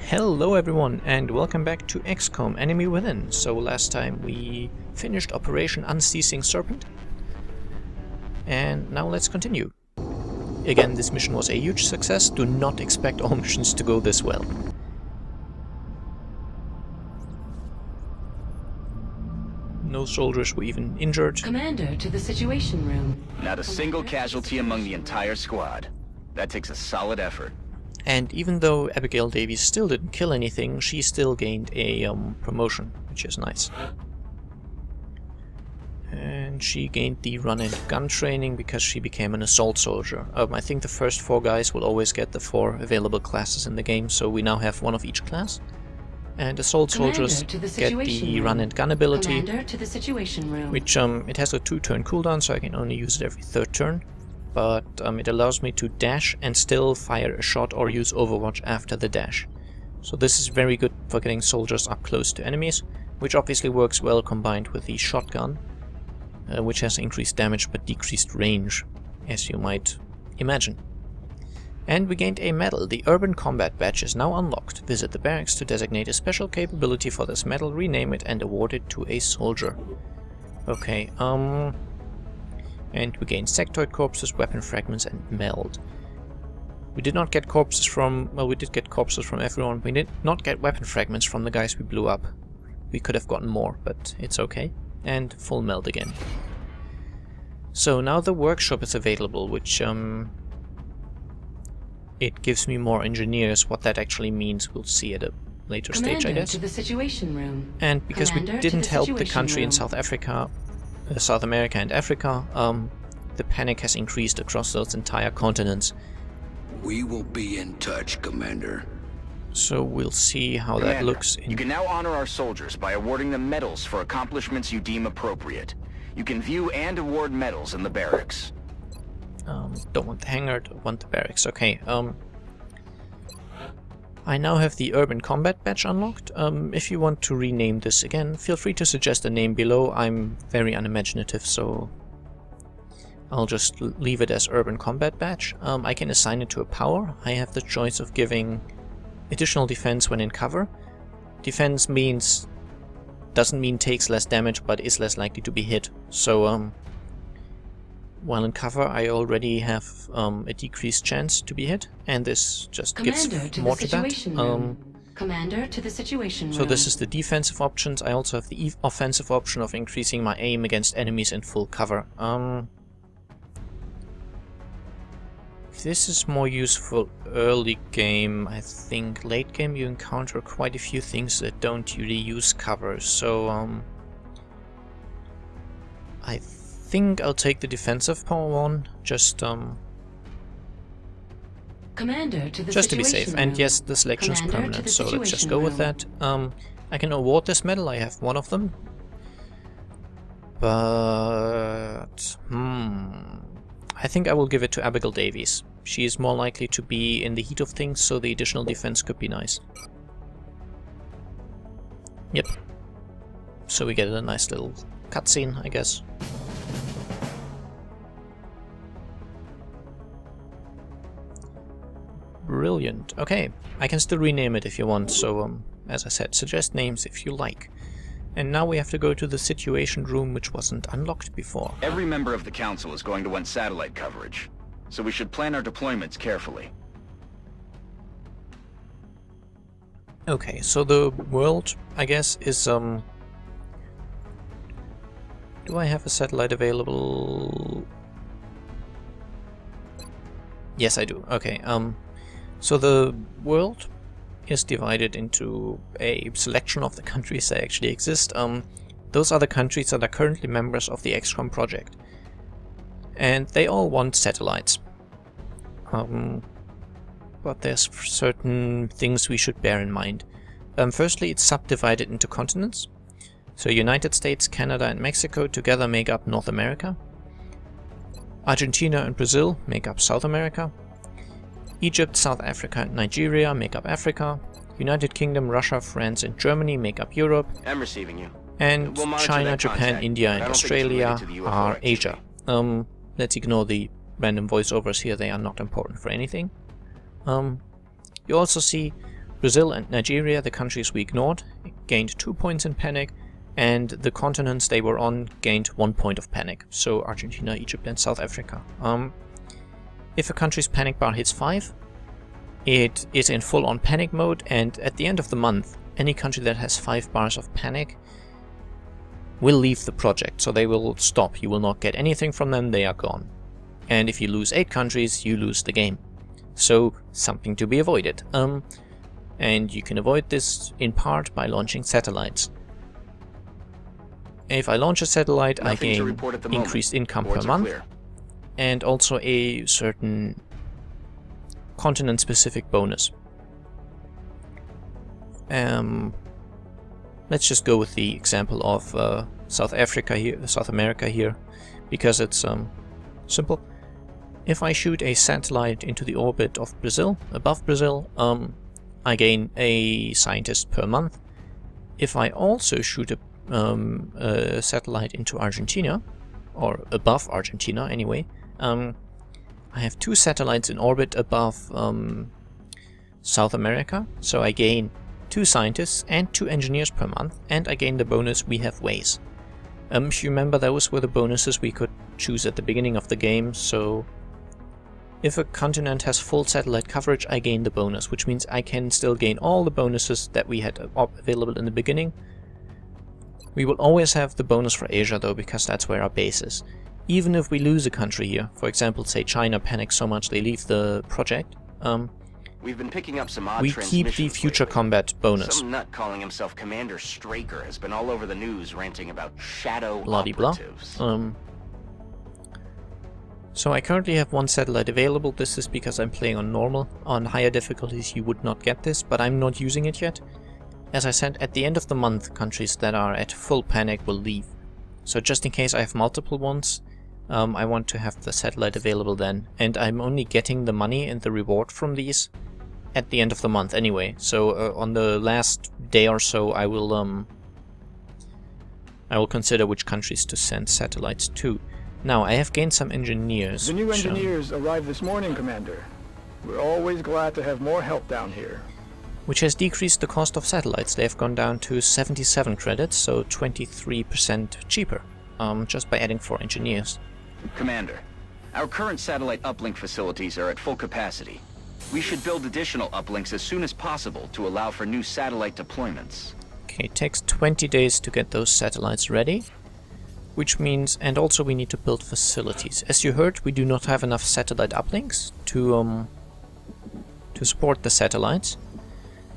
Hello everyone and welcome back to XCOM Enemy Within. So last time we finished Operation Unceasing Serpent and now let's continue. Again, this mission was a huge success. Do not expect all missions to go this well. No soldiers were even injured. Commander, to the Situation Room. Not a single casualty among the entire squad. That takes a solid effort. And even though Abigail Davies still didn't kill anything, she still gained a promotion, which is nice. And she gained the run and gun training because she became an assault soldier. I think the first 4 guys will always get the 4 available classes in the game, so we now have 1 of each class. And assault soldiers get the run and gun ability, to the Situation Room. which it has a 2-turn cooldown, so I can only use it every 3rd turn. But it allows me to dash and still fire a shot or use Overwatch after the dash. So this is very good for getting soldiers up close to enemies, which obviously works well combined with the shotgun, which has increased damage but decreased range, as you might imagine. And we gained a medal. The Urban Combat Badge is now unlocked. Visit the barracks to designate a special capability for this medal, rename it and award it to a soldier. Okay, and we gained sectoid corpses, weapon fragments, and meld. We did not get corpses from... well, we did get corpses from everyone. We did not get weapon fragments from the guys we blew up. We could have gotten more, but it's okay. And full meld again. So now the workshop is available, which it gives me more engineers. What that actually means we'll see at a later stage, I guess. To the Situation Room. And because we didn't help the country in South Africa, South America and Africa, the panic has increased across those entire continents. We will be in touch, Commander. So we'll see how Commander, that looks. you can now honor our soldiers by awarding them medals for accomplishments you deem appropriate. You can view and award medals in the barracks. Don't want the hangar, don't want the barracks. Okay, I now have the Urban Combat Badge unlocked. If you want to rename this again, feel free to suggest a name below. I'm very unimaginative, so I'll just leave it as Urban Combat Badge. I can assign it to a power. I have the choice of giving additional defense when in cover. Defense doesn't mean takes less damage, but is less likely to be hit. So while in cover, I already have a decreased chance to be hit, and this just gives more to that. Commander, to the Situation Room. So this is the defensive options. I also have the offensive option of increasing my aim against enemies in full cover. This is more useful early game. I think late game you encounter quite a few things that don't really use cover, so I think I'll take the defensive power one, just Commander, to the just to be Situation safe. Room. And yes, the selection is Commander, to permanent, the so let's just Situation go with Room. that. I can award this medal, I have 1 of them. But I think I will give it to Abigail Davies. She is more likely to be in the heat of things, so the additional defense could be nice. Yep. So we get a nice little cutscene, I guess. Brilliant. Okay, I can still rename it if you want, so as I said, suggest names if you like. And now we have to go to the Situation Room, which wasn't unlocked before. Every member of the council is going to want satellite coverage, so we should plan our deployments carefully. Okay, so the world, I guess, is do I have a satellite available? Yes, I do. Okay, so the world is divided into a selection of the countries that actually exist. Those are the countries that are currently members of the XCOM project. And they all want satellites. But there's certain things we should bear in mind. Firstly, it's subdivided into continents. So United States, Canada and Mexico together make up North America. Argentina and Brazil make up South America. Egypt, South Africa and Nigeria make up Africa. United Kingdom, Russia, France and Germany make up Europe. I'm receiving you. And We'll monitor China, that Japan, contact, India but and I don't think it's Australia related to the UFO are activity. Asia. Let's ignore the random voiceovers here, they are not important for anything. You also see Brazil and Nigeria, the countries we ignored, gained 2 points in panic, and the continents they were on gained 1 point of panic. So Argentina, Egypt and South Africa. If a country's panic bar hits 5, it is in full-on panic mode, and at the end of the month, any country that has 5 bars of panic will leave the project. So they will stop. You will not get anything from them, they are gone. And if you lose 8 countries, you lose the game. So something to be avoided. And you can avoid this in part by launching satellites. If I launch a satellite, I gain increased income per month, and also a certain continent-specific bonus. Let's just go with the example of South America here, because it's simple. If I shoot a satellite into the orbit of Brazil, above Brazil, I gain a scientist per month. If I also shoot a satellite into Argentina, or above Argentina anyway, I have 2 satellites in orbit above South America, so I gain 2 scientists and 2 engineers per month, and I gain the bonus We Have Ways. If you remember, those were the bonuses we could choose at the beginning of the game, so if a continent has full satellite coverage, I gain the bonus, which means I can still gain all the bonuses that we had available in the beginning. We will always have the bonus for Asia though, because that's where our base is. Even if we lose a country here, for example, say China panics so much they leave the project, we've been picking up some odd we keep the future combat bonus. Some nut calling himself Commander Straker has been all over the news ranting about shadow Blah-de-blah. operatives. So I currently have 1 satellite available. This is because I'm playing on normal. On higher difficulties you would not get this, but I'm not using it yet. As I said, at the end of the month, countries that are at full panic will leave. So just in case I have multiple ones, I want to have the satellite available then. And I'm only getting the money and the reward from these at the end of the month anyway. So on the last day or so I will consider which countries to send satellites to. Now, I have gained some engineers. The new engineers arrived this morning, Commander. We're always glad to have more help down here. Which has decreased the cost of satellites. They have gone down to 77 credits, so 23% cheaper, just by adding 4 engineers. Commander, our current satellite uplink facilities are at full capacity. We should build additional uplinks as soon as possible to allow for new satellite deployments. Okay, it takes 20 days to get those satellites ready. Which means, and also we need to build facilities. As you heard, we do not have enough satellite uplinks to support the satellites.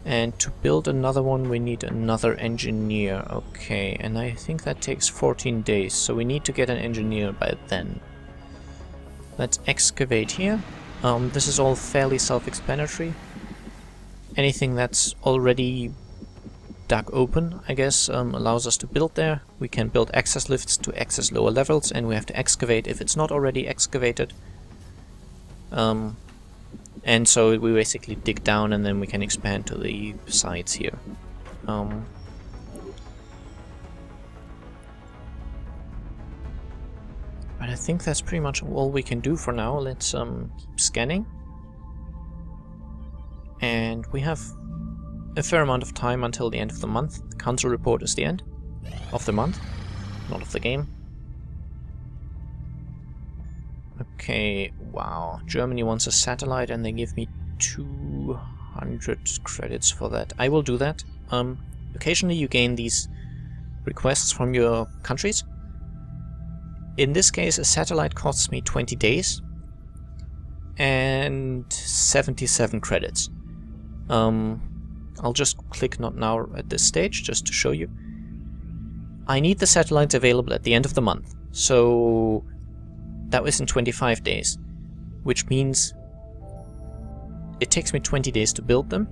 And to build another one we need another engineer. Okay, and I think that takes 14 days, so we need to get an engineer by then. Let's excavate here. This is all fairly self-explanatory. Anything that's already dug open, I guess, allows us to build there. We can build access lifts to access lower levels, and we have to excavate if it's not already excavated. And so we basically dig down and then we can expand to the sides here. But I think that's pretty much all we can do for now. Let's keep scanning. And we have a fair amount of time until the end of the month. The council report is the end of the month, not of the game. Okay, wow. Germany wants a satellite and they give me 200 credits for that. I will do that. Occasionally you gain these requests from your countries. In this case, a satellite costs me 20 days and 77 credits. I'll just click not now at this stage just to show you. I need the satellites available at the end of the month, so that was in 25 days, which means it takes me 20 days to build them.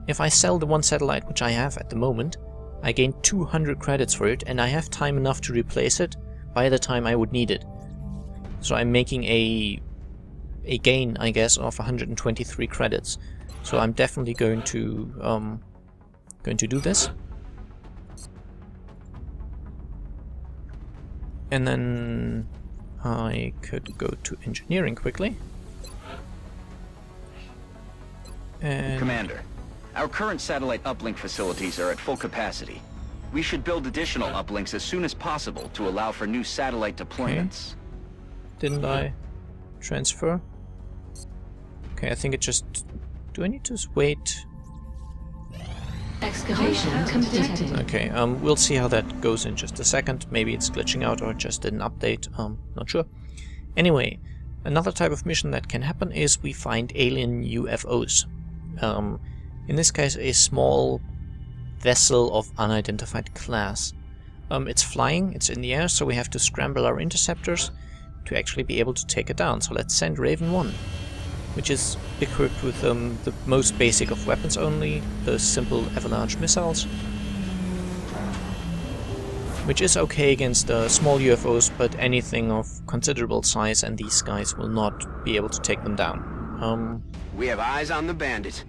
If I sell the 1 satellite, which I have at the moment, I gain 200 credits for it, and I have time enough to replace it by the time I would need it. So I'm making a gain, I guess, of 123 credits. So I'm definitely going to do this. And then I could go to engineering quickly. And Commander, Our current satellite uplink facilities are at full capacity. We should build additional uplinks as soon as possible to allow for new satellite deployments. Didn't I transfer? Okay, I think it just... Do I need to wait? Excavation completed. Okay, we'll see how that goes in just a second. Maybe it's glitching out or it just didn't update. Not sure. Anyway, another type of mission that can happen is we find alien UFOs. In this case, a small vessel of unidentified class. It's flying, it's in the air, so we have to scramble our interceptors to actually be able to take it down. So let's send Raven 1, which is equipped with the most basic of weapons only, the simple avalanche missiles, which is okay against small UFOs, but anything of considerable size, and these guys will not be able to take them down. We have eyes on the bandit.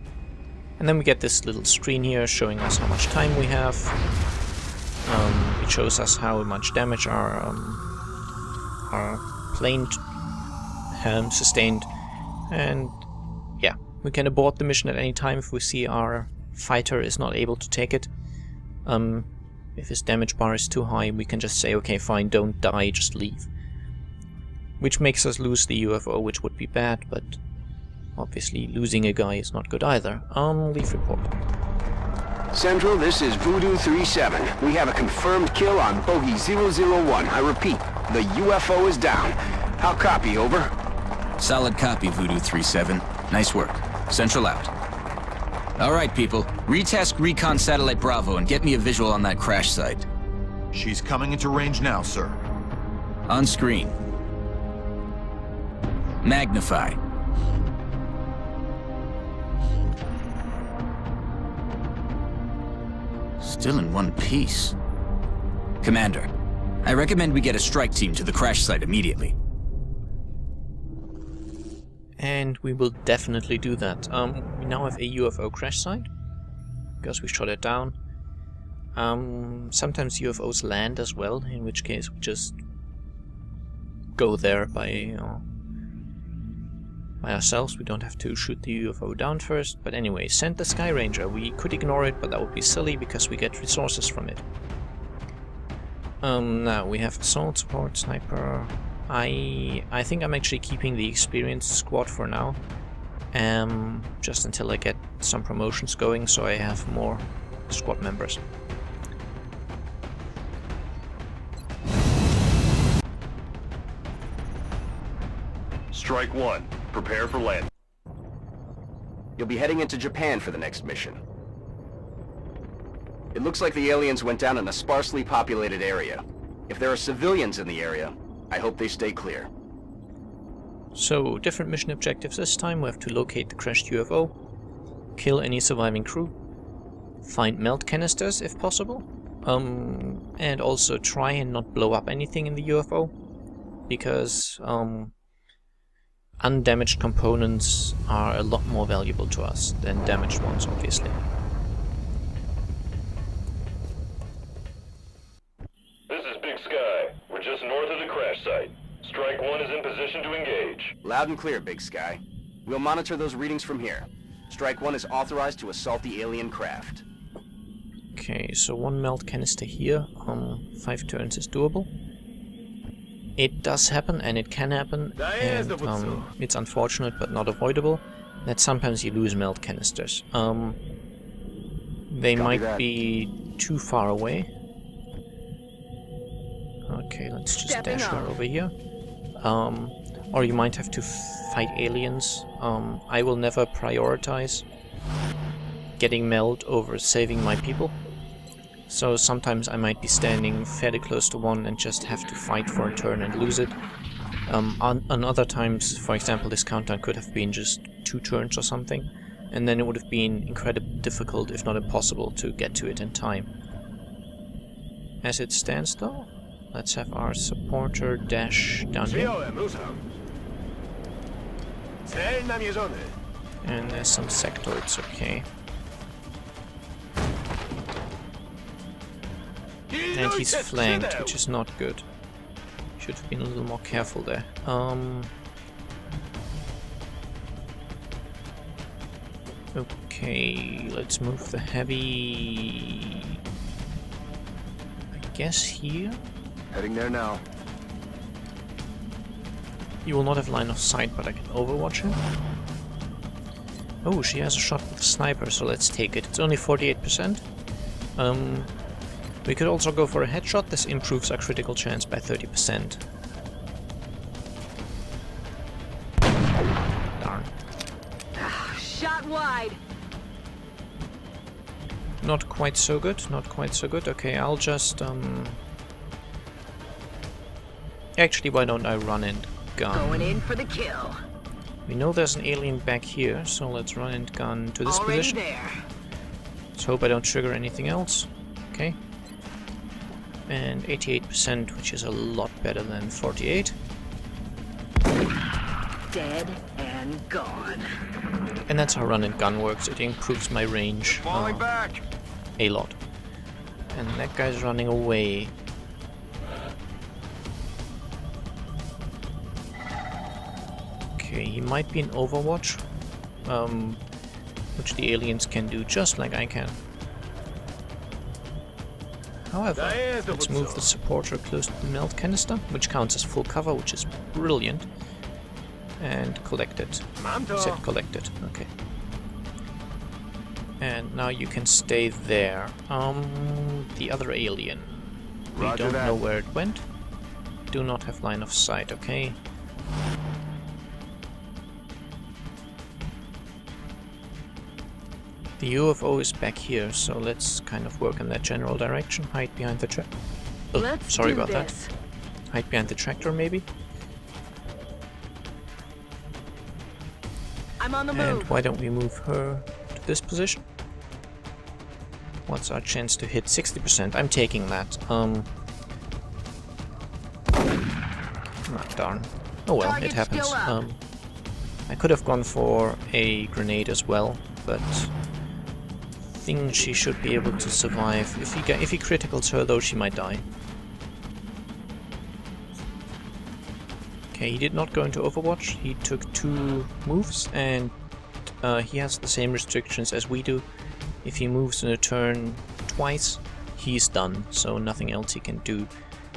And then we get this little screen here showing us how much time we have. It shows us how much damage our plane sustained. And yeah, we can abort the mission at any time if we see our fighter is not able to take it. If his damage bar is too high, we can just say, okay, fine, don't die, just leave. Which makes us lose the UFO, which would be bad, but obviously losing a guy is not good either. Leave report. Central, this is Voodoo 3-7. We have a confirmed kill on Bogey 001. I repeat, the UFO is down. How copy, over? Solid copy, Voodoo 3-7. Nice work. Central out. Alright, people. Retask Recon Satellite Bravo and get me a visual on that crash site. She's coming into range now, sir. On screen. Magnify. Still in one piece. Commander, I recommend we get a strike team to the crash site immediately. And we will definitely do that. We now have a UFO crash site, because we shot it down. Sometimes UFOs land as well, in which case we just go there by ourselves. We don't have to shoot the UFO down first. But anyway, send the Sky Ranger. We could ignore it, but that would be silly because we get resources from it. Now we have assault, support, sniper. I think I'm actually keeping the experienced squad for now, just until I get some promotions going, so I have more squad members. Strike 1. Prepare for landing. You'll be heading into Japan for the next mission. It looks like the aliens went down in a sparsely populated area. If there are civilians in the area, I hope they stay clear. So, different mission objectives this time. We have to locate the crashed UFO, kill any surviving crew, find melt canisters if possible, and also try and not blow up anything in the UFO, because undamaged components are a lot more valuable to us than damaged ones, obviously. This is Big Sky. We're just north of the crash site. Strike 1 is in position to engage. Loud and clear, Big Sky. We'll monitor those readings from here. Strike 1 is authorized to assault the alien craft. Okay, so 1 melt canister here, 5 turns is doable. It does happen, and it can happen, and it's unfortunate but not avoidable that sometimes you lose melt canisters. They might be too far away. Okay, let's just dash her over here. Or you might have to fight aliens. I will never prioritize getting meld over saving my people. So sometimes I might be standing fairly close to one and just have to fight for a turn and lose it. On other times, for example, this countdown could have been just 2 turns or something, and then it would have been incredibly difficult, if not impossible, to get to it in time. As it stands though, let's have our supporter dash down here. And there's some sectoids, okay. And he's flanked, which is not good. Should have been a little more careful there. Okay, Okay, let's move the heavy... I guess here? Heading there now. You will not have line of sight, but I can overwatch her. Oh, she has a shot with the sniper, so let's take it. It's only 48%. We could also go for a headshot. This improves our critical chance by 30%. Darn. Shot wide. Not quite so good, not quite so good. Okay, I'll just, Actually, why don't I run and gun? Going in for the kill. We know there's an alien back here, so let's run and gun to this Already position. there. Let's hope I don't trigger anything else. Okay. And 88%, which is a lot better than 48. Dead and gone. And that's how run and gun works. It improves my range Falling back. a lot. And that guy's running away. Okay, he might be in Overwatch, which the aliens can do just like I can. However, let's move the supporter close to the melt canister, which counts as full cover, which is brilliant. And collect it. Set collected. Okay. And now you can stay there. The other alien. We Roger don't that. know where it went. Do not have line of sight, okay? The UFO is back here, so let's kind of work in that general direction. Hide behind the tractor. Oh, Let's sorry do about this. that. Hide behind the tractor, maybe? I'm on the And move. why don't we move her to this position? What's our chance to hit? 60%. I'm taking that. Ah, darn. Oh well, it Target's happens. still up. I could have gone for a grenade as well, but I think she should be able to survive. If he criticals her, though, she might die. Okay, he did not go into Overwatch. He took 2 moves, and he has the same restrictions as we do. If he moves in a turn twice, he's done, so nothing else he can do.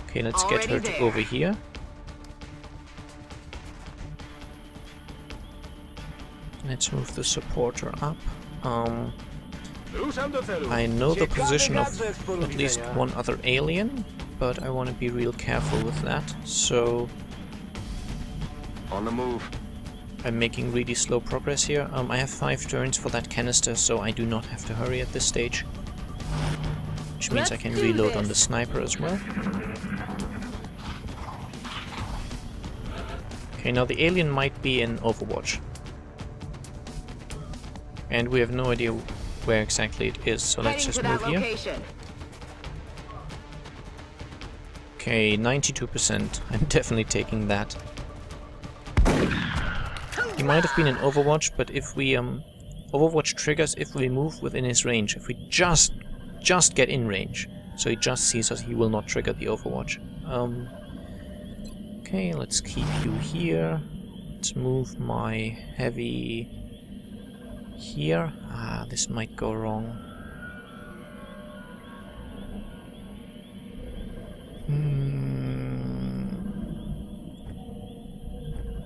Okay, let's get her Already to there. over here. Let's move the supporter up. I know the position of at least one other alien, but I want to be real careful with that, so On the move. I'm making really slow progress here. I have 5 turns for that canister, so I do not have to hurry at this stage. Which means I Let's can do reload on this. the sniper as well. Okay, now the alien might be in Overwatch. And we have no idea where exactly it is, so let's Heading just to move that here. location. Okay, 92%. I'm definitely taking that. He might have been in Overwatch, but if we Overwatch triggers if we move within his range. If we just get in range, so he just sees us, he will not trigger the Overwatch. Okay, let's keep you here. Let's move my heavy here. Ah, this might go wrong.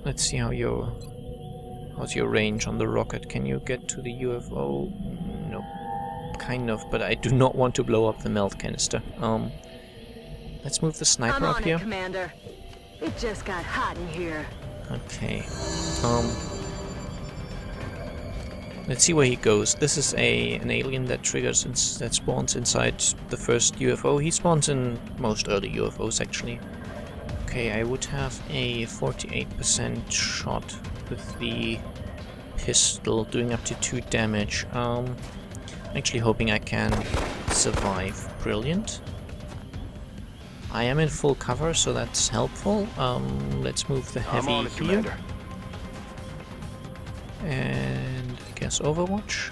Let's see how's your range on the rocket. Can you get to the UFO? No, kind of, but I do not want to blow up the melt canister. Let's move the I'm sniper up on here. it, Commander. It just got hot in here. Okay. Let's see where he goes. This is an alien that triggers that spawns inside the first UFO. He spawns in most early UFOs actually. Okay, I would have a 48% shot with the pistol, doing up to 2 damage. I'm actually hoping I can survive. Brilliant. I am in full cover, so that's helpful. Let's move the I'm heavy on it, here. Commander. And I guess Overwatch.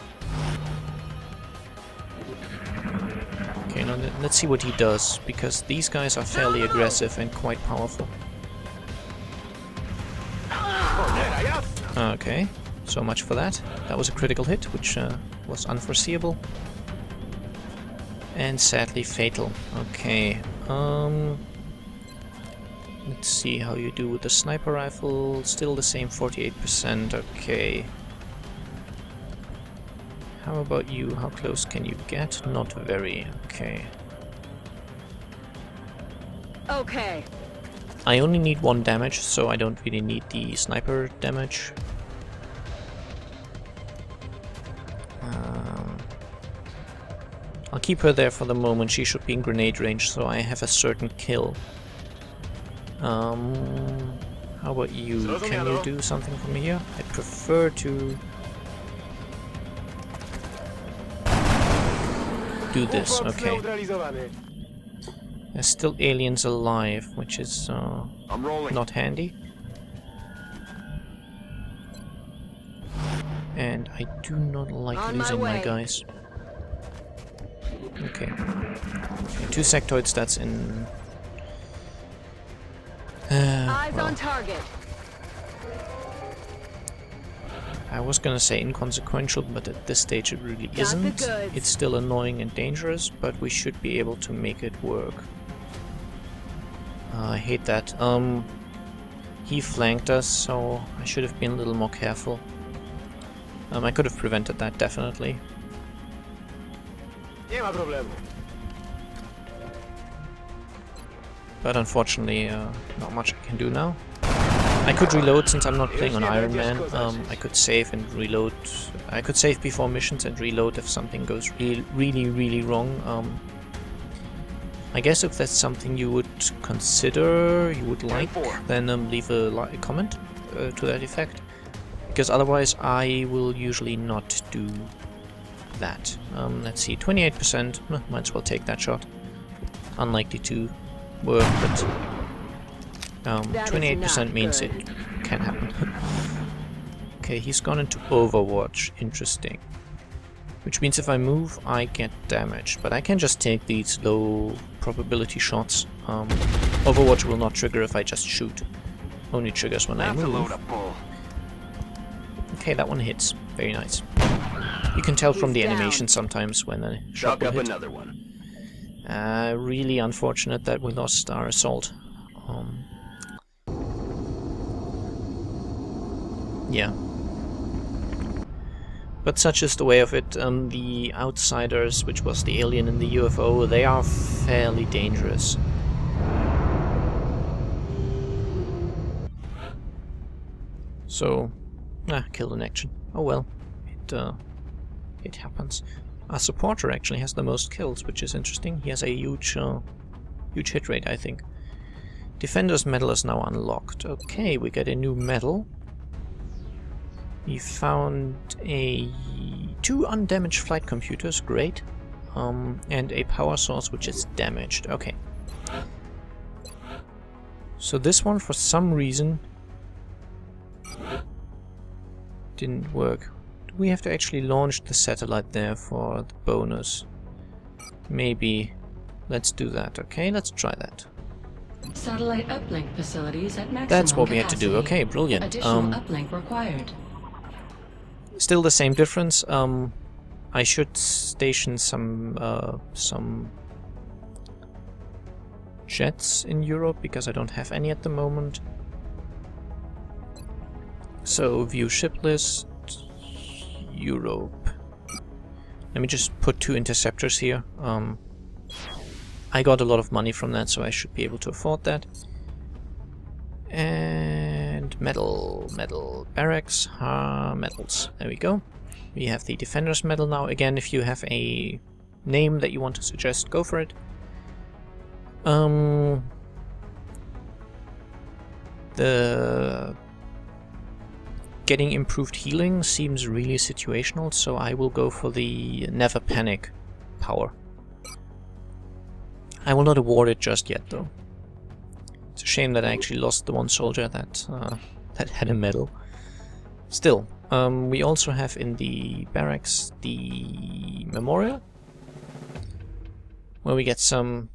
Okay, now let's see what he does, because these guys are fairly aggressive and quite powerful. Okay, So much for that. That was a critical hit, which was unforeseeable. And sadly fatal. Okay. Let's see how you do with the sniper rifle. Still the same 48%. Okay. How about you? How close can you get? Not very. Okay. Okay. I only need 1 damage, so I don't really need the sniper damage. I'll keep her there for the moment. She should be in grenade range, so I have a certain kill. How about you? Can you do something for me here? I'd prefer to do this. Okay. There's still aliens alive, which is I'm rolling. not handy. And I do not like On my losing my way. guys. Okay. 2 sectoids, that's in... Eyes well, on target. I was gonna say inconsequential, but at this stage it really the isn't. goods. It's still annoying and dangerous, but we should be able to make it work. I hate that. He flanked us, so I should have been a little more careful. I could have prevented that, definitely. But unfortunately, not much I can do now. I could reload since I'm not playing on Iron Man. I could save and reload. I could save before missions and reload if something goes really wrong. I guess if that's something you would consider, you would like, then leave a comment to that effect. Because otherwise I will usually not do that. Let's see, 28%, might as well take that shot. Unlikely to work, but 28% means it can happen. Okay, he's gone into Overwatch, interesting. Which means if I move, I get damaged, but I can just take these low probability shots. Overwatch will not trigger if I just shoot. Only triggers when I move. Okay, that one hits. Very nice. You can tell from the animation sometimes when a shot will hit. Another one. Really unfortunate that we lost our assault. Yeah. But such is the way of it. The Outsiders, which was the alien in the UFO, they are fairly dangerous. So, killed in action. Oh well, it happens. Our supporter actually has the most kills, which is interesting. He has a huge hit rate, I think. Defender's medal is now unlocked. Okay, we get a new medal. We found 2 undamaged flight computers, great. And a power source which is damaged. Okay. So this one, for some reason, didn't work. Do we have to actually launch the satellite there for the bonus? Maybe. Let's do that. Okay, let's try that. Satellite uplink facilities at maximum That's what we had to do. capacity. Okay, brilliant. Additional uplink required. Still the same difference. I should station some jets in Europe because I don't have any at the moment. So view ship list, Europe. Let me just put 2 interceptors here. I got a lot of money from that, so I should be able to afford that. And medal, barracks, medals. There we go. We have the Defender's medal now. Again, if you have a name that you want to suggest, go for it. The getting improved healing seems really situational, so I will go for the Never Panic power. I will not award it just yet, though. It's a shame that I actually lost the one soldier that that had a medal. Still, we also have in the barracks the memorial, where we get some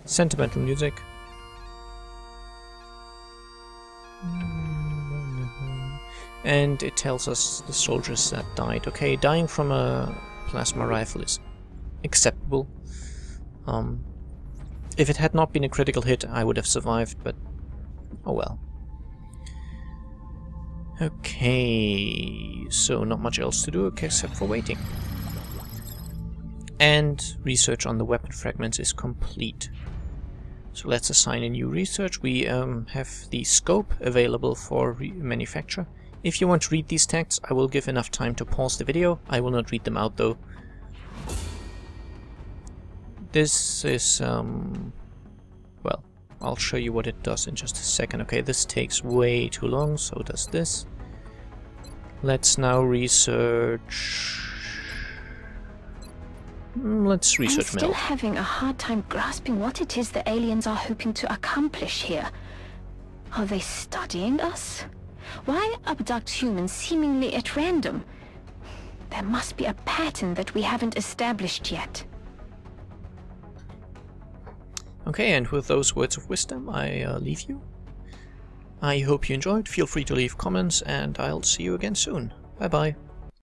sentimental music. And it tells us the soldiers that died. Okay, dying from a plasma rifle is acceptable. If it had not been a critical hit, I would have survived, but oh well. Okay, so not much else to do except for waiting. And research on the weapon fragments is complete. So let's assign a new research. We have the scope available for manufacture. If you want to read these texts, I will give enough time to pause the video. I will not read them out though. This is, well, I'll show you what it does in just a second. Okay, this takes way too long, so does this. Let's now research... Let's research I'm still Mel. having a hard time grasping what it is the aliens are hoping to accomplish here. Are they studying us? Why abduct humans seemingly at random? There must be a pattern that we haven't established yet. Okay, and with those words of wisdom, I leave you. I hope you enjoyed. Feel free to leave comments, and I'll see you again soon. Bye bye.